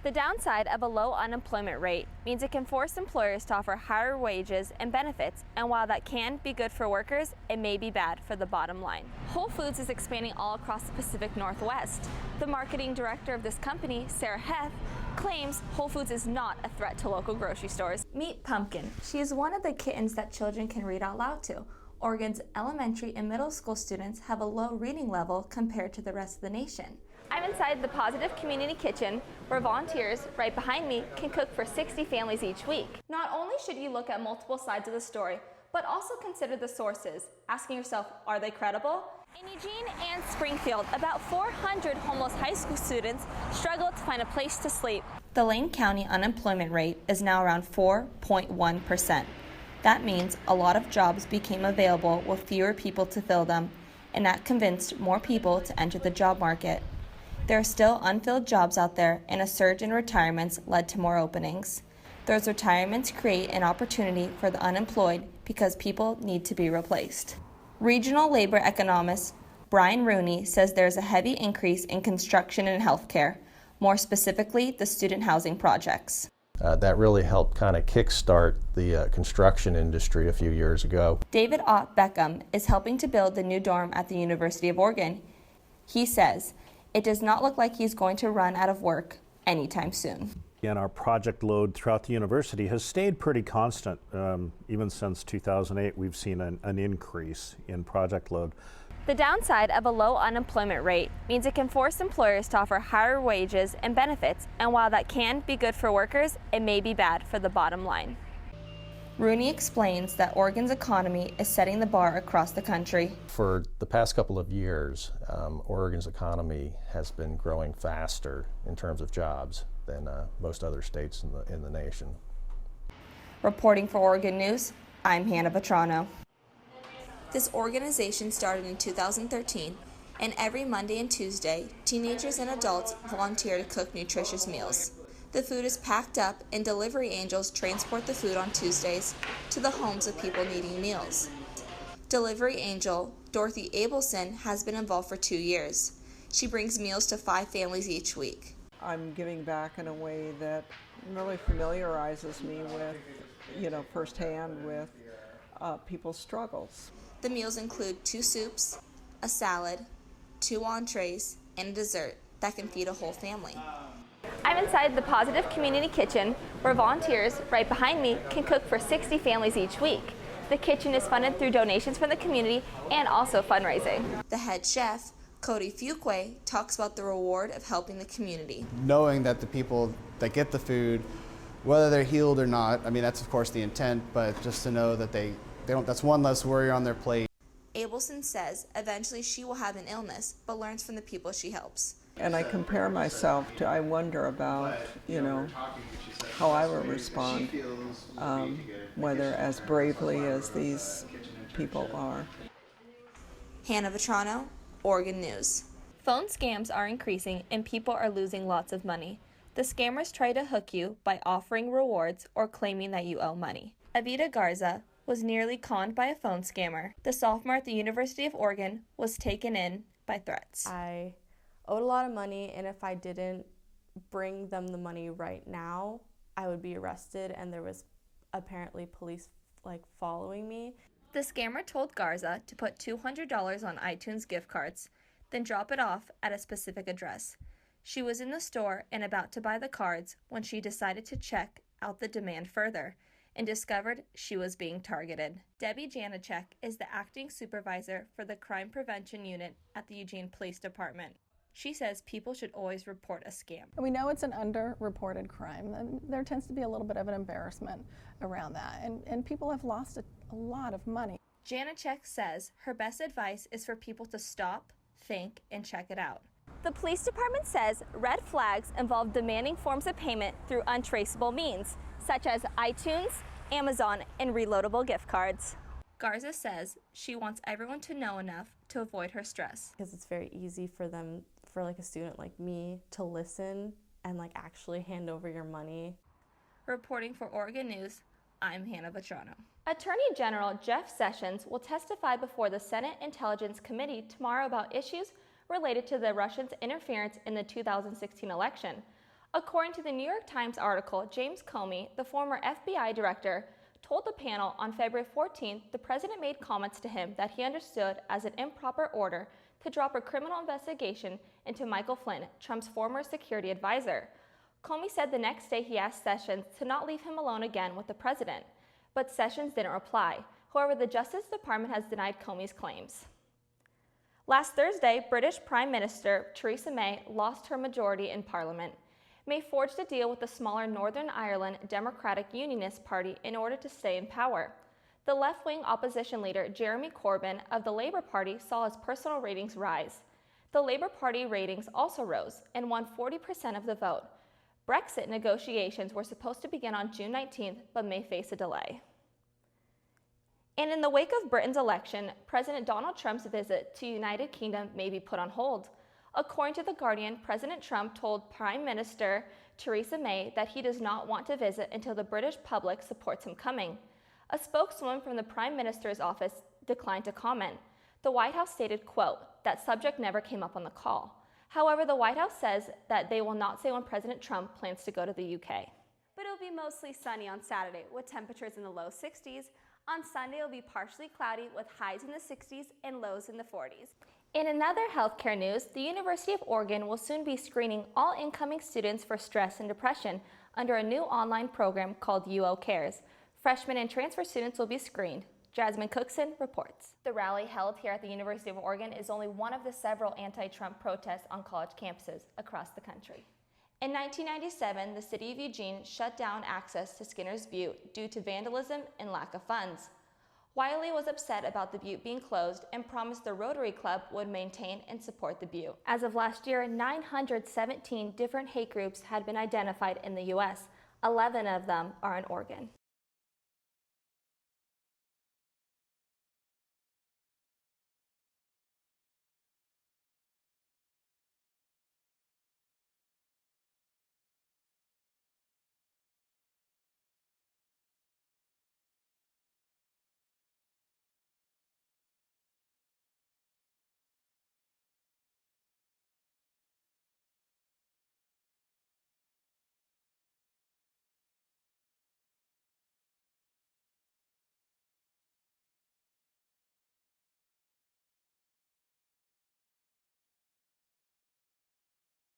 The downside of a low unemployment rate means it can force employers to offer higher wages and benefits, and while that can be good for workers, it may be bad for the bottom line. Whole Foods is expanding all across the Pacific Northwest. The marketing director of this company, Sarah Heth, claims Whole Foods is not a threat to local grocery stores. Meet Pumpkin. She is one of the kittens that children can read out loud to. Oregon's elementary and middle school students have a low reading level compared to the rest of the nation. I'm inside the Positive Community Kitchen, where volunteers right behind me can cook for 60 families each week. Not only should you look at multiple sides of the story, but also consider the sources, asking yourself, are they credible? In Eugene and Springfield, about 400 homeless high school students struggle to find a place to sleep. The Lane County unemployment rate is now around 4.1%. That means a lot of jobs became available with fewer people to fill them, and that convinced more people to enter the job market. There are still unfilled jobs out there, and a surge in retirements led to more openings. Those retirements create an opportunity for the unemployed because people need to be replaced. Regional labor economist Brian Rooney says there's a heavy increase in construction and healthcare, more specifically the student housing projects. That really helped kind of kickstart the construction industry a few years ago. David Ott Beckham is helping to build the new dorm at the University of Oregon. He says, it does not look like he's going to run out of work anytime soon. And our project load throughout the university has stayed pretty constant. Even since 2008, we've seen an increase in project load. The downside of a low unemployment rate means it can force employers to offer higher wages and benefits, and while that can be good for workers, it may be bad for the bottom line. Rooney explains that Oregon's economy is setting the bar across the country. For the past couple of years, Oregon's economy has been growing faster in terms of jobs than most other states in the nation. Reporting for Oregon News, I'm Hannah Vitrano. This organization started in 2013, and every Monday and Tuesday, teenagers and adults volunteer to cook nutritious meals. The food is packed up, and delivery angels transport the food on Tuesdays to the homes of people needing meals. Delivery angel Dorothy Abelson has been involved for 2 years. She brings meals to 5 families each week. I'm giving back in a way that really familiarizes me with, firsthand with people's struggles. The meals include 2 soups, a salad, 2 entrees, and a dessert that can feed a whole family. I'm inside the Positive Community Kitchen, where volunteers right behind me can cook for 60 families each week. The kitchen is funded through donations from the community and also fundraising. The head chef, Cody Fuqua, talks about the reward of helping the community. Knowing that the people that get the food, whether they're healed or not, I mean, that's of course the intent, but just to know that they don't, that's one less worry on their plate. Abelson says eventually she will have an illness, but learns from the people she helps. And I compare myself to, I wonder about, how I will respond, whether as bravely as these people are. Hannah Vitrano, Oregon News. Phone scams are increasing and people are losing lots of money. The scammers try to hook you by offering rewards or claiming that you owe money. Avita Garza was nearly conned by a phone scammer. The sophomore at the University of Oregon was taken in by threats. I owed a lot of money, and if I didn't bring them the money right now, I would be arrested, and there was apparently police following me. The scammer told Garza to put $200 on iTunes gift cards, then drop it off at a specific address. She was in the store and about to buy the cards when she decided to check out the demand further and discovered she was being targeted. Debbie Janacek is the acting supervisor for the Crime Prevention Unit at the Eugene Police Department. She says people should always report a scam. We know it's an underreported crime, and there tends to be a little bit of an embarrassment around that, and people have lost a lot of money. Janacek says her best advice is for people to stop, think, and check it out. The police department says red flags involve demanding forms of payment through untraceable means, such as iTunes, Amazon, and reloadable gift cards. Garza says she wants everyone to know enough to avoid her stress. Because it's very easy for them, for a student like me, to listen and actually hand over your money. Reporting for Oregon News, I'm Hannah Vitrano. Attorney General Jeff Sessions will testify before the Senate Intelligence Committee tomorrow about issues related to the Russians' interference in the 2016 election. According to the New York Times article, James Comey, the former FBI director, told the panel on February 14th the president made comments to him that he understood as an improper order to drop a criminal investigation into Michael Flynn, Trump's former security advisor. Comey said the next day he asked Sessions to not leave him alone again with the president, but Sessions didn't reply. However, the Justice Department has denied Comey's claims. Last Thursday, British Prime Minister Theresa May lost her majority in Parliament. May forged a deal with the smaller Northern Ireland Democratic Unionist Party in order to stay in power. The left-wing opposition leader Jeremy Corbyn of the Labour Party saw his personal ratings rise. The Labour Party ratings also rose and won 40% of the vote. Brexit negotiations were supposed to begin on June 19th, but may face a delay. And in the wake of Britain's election, President Donald Trump's visit to United Kingdom may be put on hold. According to The Guardian, President Trump told Prime Minister Theresa May that he does not want to visit until the British public supports him coming. A spokeswoman from the Prime Minister's office declined to comment. The White House stated, quote, that subject never came up on the call. However, the White House says that they will not say when President Trump plans to go to the UK. But it'll be mostly sunny on Saturday with temperatures in the low 60s. On Sunday, it'll be partially cloudy with highs in the 60s and lows in the 40s. In another healthcare news, the University of Oregon will soon be screening all incoming students for stress and depression under a new online program called UO Cares. Freshmen and transfer students will be screened. Jasmine Cookson reports. The rally held here at the University of Oregon is only one of the several anti-Trump protests on college campuses across the country. In 1997, the city of Eugene shut down access to Skinner's Butte due to vandalism and lack of funds. Wiley was upset about the butte being closed and promised the Rotary Club would maintain and support the butte. As of last year, 917 different hate groups had been identified in the U.S. 11 of them are in Oregon.